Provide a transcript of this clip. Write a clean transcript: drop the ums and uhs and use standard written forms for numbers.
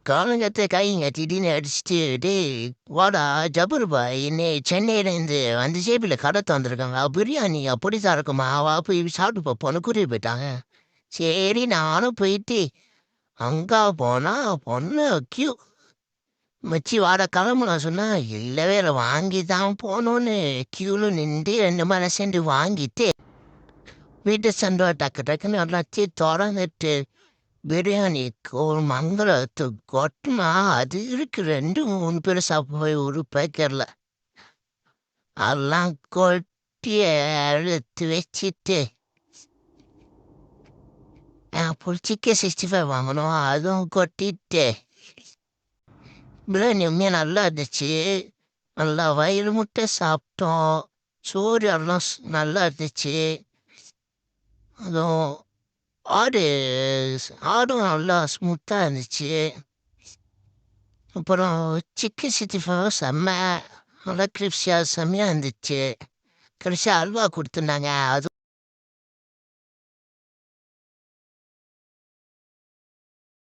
காலங்கத்த கைங்க திடீர்னு அடிச்சுட்டு, "டேய் வாடா ஜபர் பாய் சென்னையிலேருந்து அந்த ஜேபில கடை தொறந்துருக்காங்க. பிரியாணி அப்படித்தான் இருக்குமா? வா போய் சாப்பிட்டு பார்ப்போம்ன்னு" கூட்டிட்டு போயிட்டாங்க. சரி நானும் போயிட்டு, அங்க போனா பொண்ணு கியூ. "மச்சி வாடா கிளம்பலாம்" சொன்னா, இல்லவே இல்ல வாங்கி தான் போணும்னு கியூல நின்டு 2 மணி நேரம் சென்று வாங்கிட்டு, வீட்டு சண்டை டக்கு டக்குன்னு எல்லாத்தையும் தொறந்துட்டு பிரியாணிக்கு ஒரு மங்களத்து கொட்டினா அது இருக்கு 2 3 பேர் சாப்பிட ஒரு பேக்கரில் எல்லாம் கொட்டி எடுத்து வச்சுட்டு அப்புறம் சிக்கன் 65 வாங்கணும் அதுவும் கொட்டிட்டு பிரியாணி உண்மையாக நல்லா இருந்துச்சு. நல்லா வயிறு முட்டை சாப்பிட்டோம். சோறு எல்லாம் நல்லா இருந்துச்சு. அதுவும் ஆடு ஆடும் நல்லா ஸ்மூத்தாக இருந்துச்சு. அப்புறம் சிக்கன் 65 செம்ம நல்லா கிரிப்ஸியாக செம்மையாக இருந்துச்சு. கடைசியாக அல்வா கொடுத்துருந்தாங்க. அது